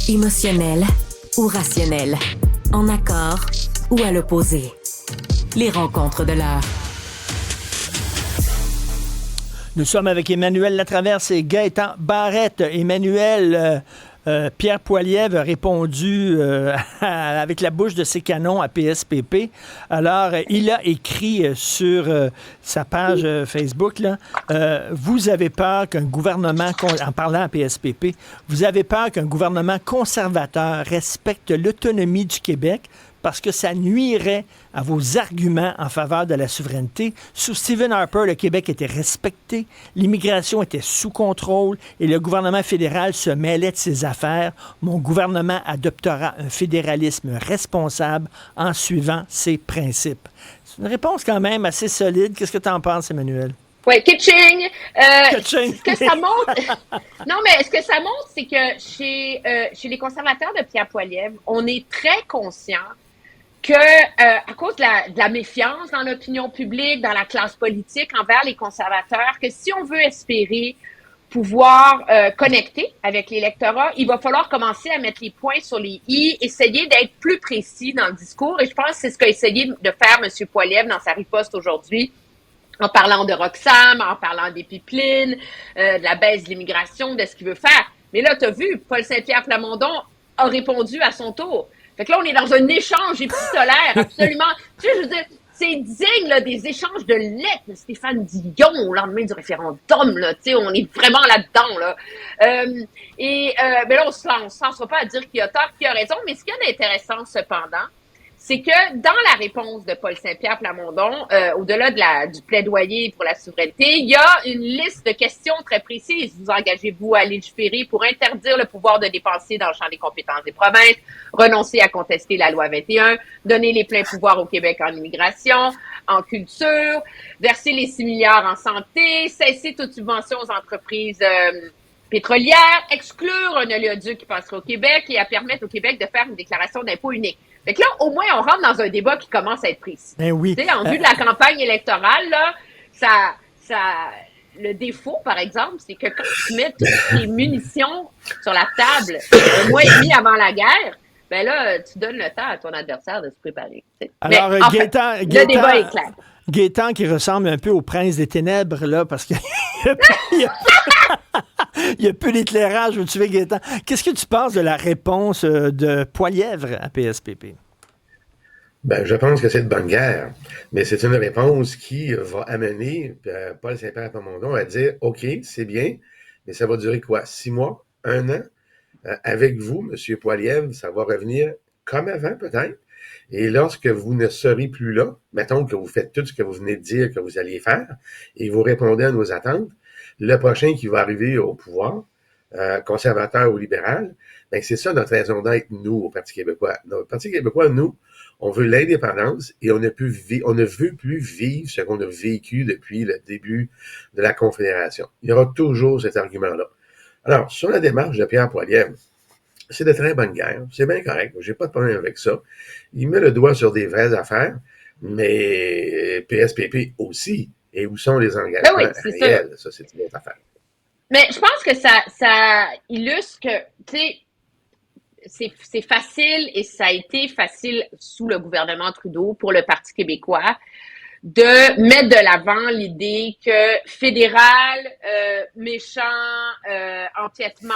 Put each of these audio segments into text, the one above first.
Émotionnel ou rationnel, en accord ou à l'opposé. Les rencontres de l'heure. Nous sommes avec Emmanuel Latraverse et Gaëtan Barrette. Emmanuel, Pierre Poilievre a répondu avec la bouche de ses canons à PSPP. Alors, il a écrit sur sa page Facebook, là, vous avez peur qu'un gouvernement, en parlant à PSPP, vous avez peur qu'un gouvernement conservateur respecte l'autonomie du Québec parce que ça nuirait à vos arguments en faveur de la souveraineté. Sous Stephen Harper, le Québec était respecté, l'immigration était sous contrôle et le gouvernement fédéral se mêlait de ses affaires. Mon gouvernement adoptera un fédéralisme responsable en suivant ses principes. C'est une réponse quand même assez solide. Qu'est-ce que tu en penses, Emmanuel? Oui, kitching! Kitching. Ce que ça montre, non, mais ce que ça montre, c'est que chez les conservateurs de Pierre Poilievre, on est très conscient que, à cause de la méfiance dans l'opinion publique, dans la classe politique envers les conservateurs, que si on veut espérer pouvoir connecter avec l'électorat, il va falloir commencer à mettre les points sur les i, essayer d'être plus précis dans le discours. Et je pense que c'est ce qu'a essayé de faire M. Poilievre dans sa riposte aujourd'hui, en parlant de Roxham, en parlant des pipelines, de la baisse de l'immigration, de ce qu'il veut faire. Mais là, tu as vu, Paul Saint-Pierre Plamondon a répondu à son tour. Fait que là, on est dans un échange épistolaire, absolument. Tu sais, je veux dire, c'est digne là, des échanges de lettres de Stéphane Dion au lendemain du référendum. Là, tu sais, on est vraiment là-dedans. Là. Mais là, on se lancera pas à dire qui a tort, qui a raison. Mais ce qui est intéressant, cependant, c'est que dans la réponse de Paul Saint-Pierre Plamondon, au-delà du plaidoyer pour la souveraineté, il y a une liste de questions très précises. Vous engagez-vous à légiférer pour interdire le pouvoir de dépenser dans le champ des compétences des provinces, renoncer à contester la loi 21, donner les pleins pouvoirs au Québec en immigration, en culture, verser les 6 milliards en santé, cesser toute subvention aux entreprises pétrolières, exclure un oléoduc qui passerait au Québec et à permettre au Québec de faire une déclaration d'impôt unique. Fait que là, au moins, on rentre dans un débat qui commence à être précis. Ben oui. Tu sais, en vue de la campagne électorale, là, le défaut, par exemple, c'est que quand tu mets toutes tes munitions sur la table un mois et demi avant la guerre, ben là, tu donnes le temps à ton adversaire de se préparer. T'sais. Alors, Mais, Gaëtan, le débat est clair. Gaëtan qui ressemble un peu au prince des ténèbres, là, parce qu'il y a peu d'éclairage, je veux tuer Gaëtan. Qu'est-ce que tu penses de la réponse de Poilievre à PSPP? Ben, je pense que c'est de bonne guerre, mais c'est une réponse qui va amener Paul Saint-Pierre Plamondon à dire « OK, c'est bien, mais ça va durer quoi? 6 mois? 1 an? Avec vous, M. Poilievre, ça va revenir comme avant, peut-être. Et lorsque vous ne serez plus là, mettons que vous faites tout ce que vous venez de dire que vous alliez faire, et vous répondez à nos attentes, le prochain qui va arriver au pouvoir, conservateur ou libéral, ben c'est ça notre raison d'être, nous, au Parti québécois. Au Parti québécois, nous, on veut l'indépendance et on ne veut plus vivre ce qu'on a vécu depuis le début de la Confédération. Il y aura toujours cet argument-là. Alors, sur la démarche de Pierre Poilievre, c'est de très bonne guerre. C'est bien correct. J'ai pas de problème avec ça. Il met le doigt sur des vraies affaires, mais PSPP aussi. Et où sont les engagements réels? Ça, c'est une autre affaire. Mais je pense que ça illustre que, tu sais, c'est facile et ça a été facile sous le gouvernement Trudeau pour le Parti québécois de mettre de l'avant l'idée que fédéral, méchant, empiètement,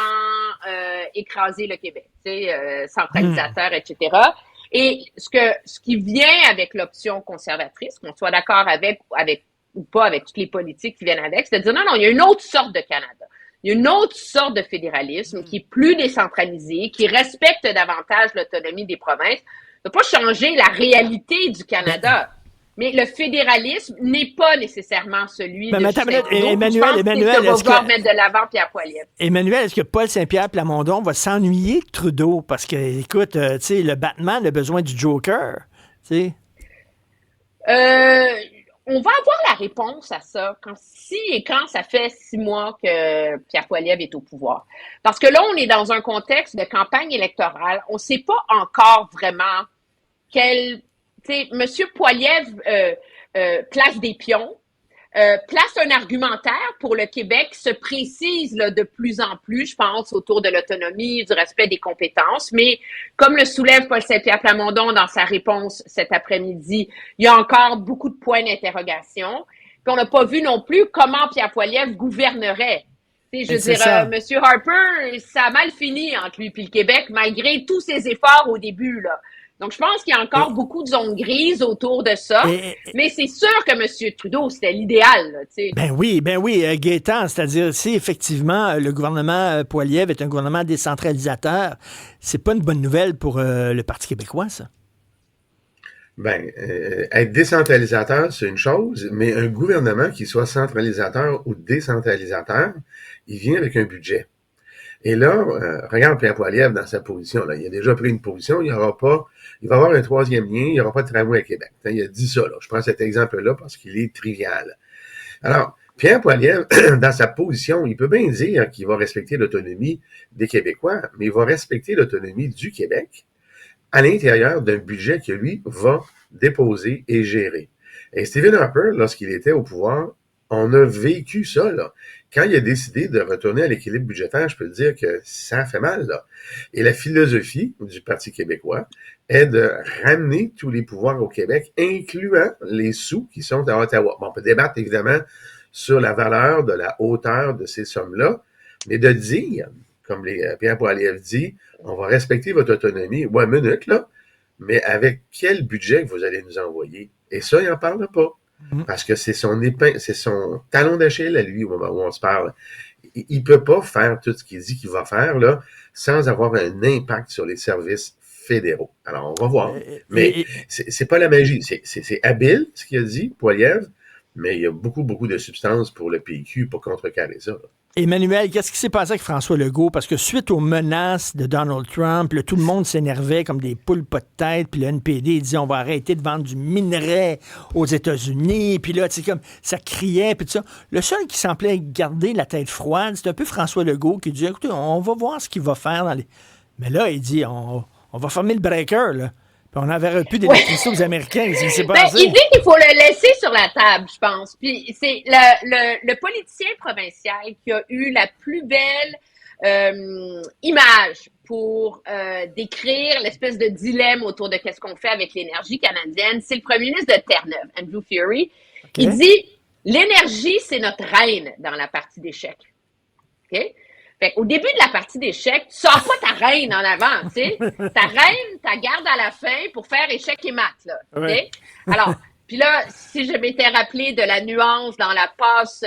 écraser le Québec, tu sais, centralisateur, etc. Et ce qui vient avec l'option conservatrice, qu'on soit d'accord avec ou pas avec toutes les politiques qui viennent avec, c'est de dire non, il y a une autre sorte de Canada. Il y a une autre sorte de fédéralisme qui est plus décentralisé, qui respecte davantage l'autonomie des provinces. Ça ne va pas changer la réalité du Canada. Mais le fédéralisme n'est pas nécessairement celui de Emmanuel, est-ce que mettre de l'avant Pierre Poilievre. Emmanuel, est-ce que Paul Saint-Pierre Plamondon va s'ennuyer de Trudeau? Parce que, écoute, tu sais, le Batman a besoin du Joker, tu sais. On va avoir la réponse à ça quand ça fait 6 mois que Pierre Poilievre est au pouvoir. Parce que là, on est dans un contexte de campagne électorale. On ne sait pas encore vraiment quel... Tu sais, M. Poilievre place des pions. place un argumentaire pour le Québec, se précise là, de plus en plus, je pense, autour de l'autonomie, du respect des compétences. Mais comme le soulève Paul Saint-Pierre Plamondon dans sa réponse cet après-midi, il y a encore beaucoup de points d'interrogation. Puis on n'a pas vu non plus comment Pierre Poilievre gouvernerait. Je veux dire, M. Harper, ça a mal fini entre lui et le Québec, malgré tous ses efforts au début, là. Donc, je pense qu'il y a encore beaucoup de zones grises autour de ça. Mais c'est sûr que M. Trudeau, c'était l'idéal, là, tu sais. Ben oui, Gaétan, c'est-à-dire si effectivement le gouvernement Poilievre est un gouvernement décentralisateur, c'est pas une bonne nouvelle pour le Parti québécois, ça. Être décentralisateur, c'est une chose, mais un gouvernement qui soit centralisateur ou décentralisateur, il vient avec un budget. Et là, regarde Pierre Poilievre dans sa position. Là. Il a déjà pris une position, il va avoir un troisième lien, il n'y aura pas de tramway à Québec. Il a dit ça. Là. Je prends cet exemple-là parce qu'il est trivial. Alors, Pierre Poilievre, dans sa position, il peut bien dire qu'il va respecter l'autonomie des Québécois, mais il va respecter l'autonomie du Québec à l'intérieur d'un budget que lui va déposer et gérer. Et Stephen Harper, lorsqu'il était au pouvoir, on a vécu ça, là. Quand il a décidé de retourner à l'équilibre budgétaire, je peux te dire que ça fait mal, là. Et la philosophie du Parti québécois est de ramener tous les pouvoirs au Québec, incluant les sous qui sont à Ottawa. Bon, on peut débattre, évidemment, sur la valeur de la hauteur de ces sommes-là, mais de dire, comme Pierre Poilievre dit, on va respecter votre autonomie, ouais, minute, là, mais avec quel budget que vous allez nous envoyer? Et ça, il n'en parle pas. Parce que c'est son talon d'Achille à lui au moment où on se parle. Il peut pas faire tout ce qu'il dit qu'il va faire là sans avoir un impact sur les services fédéraux. Alors, on va voir. Mais c'est pas la magie. C'est habile ce qu'il a dit, Poilievre, mais il y a beaucoup de substances pour le PQ pour contrecarrer ça. Là. Emmanuel, qu'est-ce qui s'est passé avec François Legault? Parce que suite aux menaces de Donald Trump, là, tout le monde s'énervait comme des poules pas de tête, puis le NPD disait on va arrêter de vendre du minerai aux États-Unis, puis là, tu sais, comme ça criait, puis tout ça. Le seul qui semblait garder la tête froide, c'est un peu François Legault qui dit écoutez, on va voir ce qu'il va faire dans les. Mais là, il dit on va fermer le breaker, là. Puis on n'enverra plus d'électricité aux Américains. C'est il dit qu'il faut le laisser sur la table, je pense. Puis c'est le politicien provincial qui a eu la plus belle image pour décrire l'espèce de dilemme autour de qu'est-ce qu'on fait avec l'énergie canadienne. C'est le premier ministre de Terre-Neuve, Andrew Furey. Okay. Il dit l'énergie, c'est notre reine dans la partie d'échecs. OK? Fait au début de la partie d'échecs, tu sors pas ta reine en avant, tu sais. Ta reine, ta garde à la fin pour faire échec et maths, là. Okay? Alors, puis là, si je m'étais rappelé de la nuance dans la passe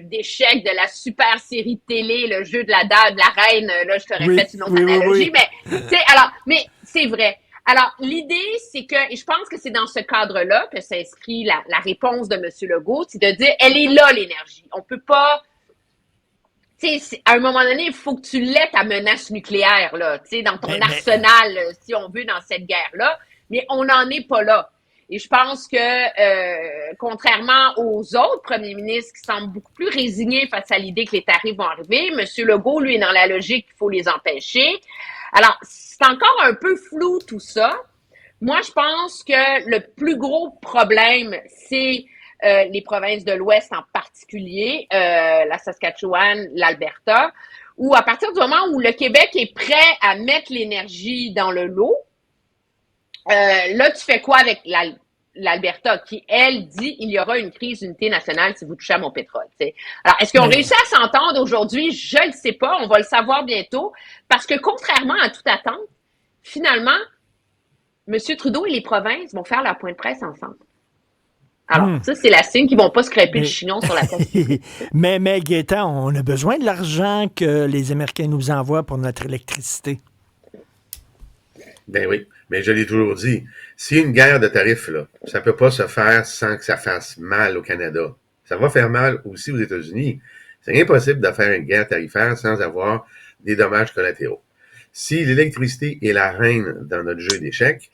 d'échecs de la super série télé, le jeu de la dame, de la reine, là, je t'aurais fait une autre analogie, mais, tu sais, alors, mais c'est vrai. Alors, l'idée, c'est que, et je pense que c'est dans ce cadre-là que s'inscrit la réponse de M. Legault, c'est de dire, elle est là, l'énergie. On peut pas, à un moment donné, il faut que tu l'aies ta menace nucléaire, là, dans ton arsenal, si on veut, dans cette guerre-là. Mais on n'en est pas là. Et je pense que, contrairement aux autres premiers ministres qui semblent beaucoup plus résignés face à l'idée que les tarifs vont arriver, M. Legault, lui, est dans la logique qu'il faut les empêcher. Alors, c'est encore un peu flou, tout ça. Moi, je pense que le plus gros problème, c'est les provinces de l'Ouest en particulier, la Saskatchewan, l'Alberta, où à partir du moment où le Québec est prêt à mettre l'énergie dans le lot, là, tu fais quoi avec l'Alberta qui, elle, dit il y aura une crise d'unité nationale si vous touchez à mon pétrole. T'sais. Alors, est-ce qu'ils ont réussi à s'entendre aujourd'hui? Je ne le sais pas. On va le savoir bientôt. Parce que contrairement à toute attente, finalement, M. Trudeau et les provinces vont faire leur point de presse ensemble. Alors, ça, c'est la signe qu'ils vont pas se crêper le chignon sur la tête. mais Gaétan, on a besoin de l'argent que les Américains nous envoient pour notre électricité. Ben oui, mais je l'ai toujours dit, s'il y a une guerre de tarifs, là, ça peut pas se faire sans que ça fasse mal au Canada. Ça va faire mal aussi aux États-Unis. C'est impossible de faire une guerre tarifaire sans avoir des dommages collatéraux. Si l'électricité est la reine dans notre jeu d'échecs,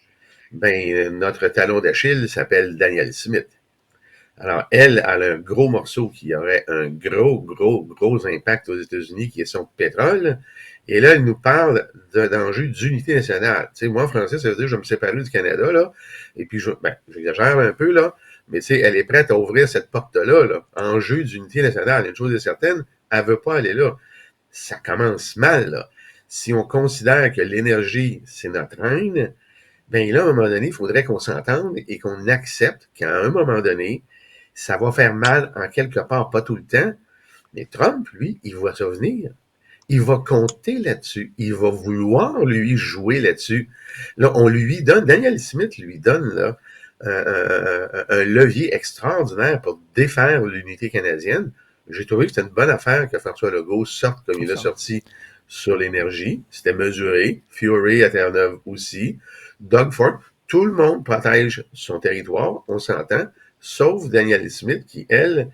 ben notre talon d'Achille s'appelle Danielle Smith. Alors, elle a un gros morceau qui aurait un gros impact aux États-Unis, qui est son pétrole. Et là, elle nous parle d'enjeux d'unité nationale. Tu sais, moi, en français, ça veut dire que je vais me séparer du Canada, là. Et puis, j'exagère un peu, là. Mais tu sais, elle est prête à ouvrir cette porte-là, là. Enjeu d'unité nationale, une chose est certaine, elle veut pas aller là. Ça commence mal, là. Si on considère que l'énergie, c'est notre reine, ben là, à un moment donné, il faudrait qu'on s'entende et qu'on accepte qu'à un moment donné, ça va faire mal en quelque part, pas tout le temps, mais Trump, lui, il va revenir. Il va compter là-dessus. Il va vouloir, lui, jouer là-dessus. Là, on lui donne, Daniel Smith lui donne là, un levier extraordinaire pour défaire l'unité canadienne. J'ai trouvé que c'était une bonne affaire que François Legault sorte comme il a sorti sur l'énergie. C'était mesuré. Fury à Terre-Neuve aussi. Doug Ford. Tout le monde protège son territoire, on s'entend, sauf Daniel Smith qui, elle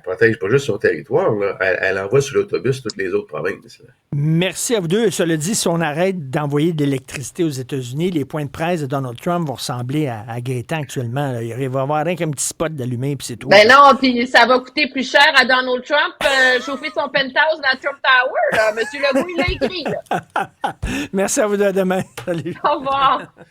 protège pas juste son territoire, là. Elle envoie sur l'autobus toutes les autres provinces. Là. Merci à vous deux. Cela dit, si on arrête d'envoyer de l'électricité aux États-Unis, les points de presse de Donald Trump vont ressembler à Gaétan actuellement. Là. Il va y avoir rien qu'un petit spot d'allumé, puis c'est tout. Ben non, puis ça va coûter plus cher à Donald Trump chauffer son penthouse dans Trump Tower. Là. Monsieur Legault, il l'a écrit. Là. Merci à vous deux. À demain. Salut. Au revoir.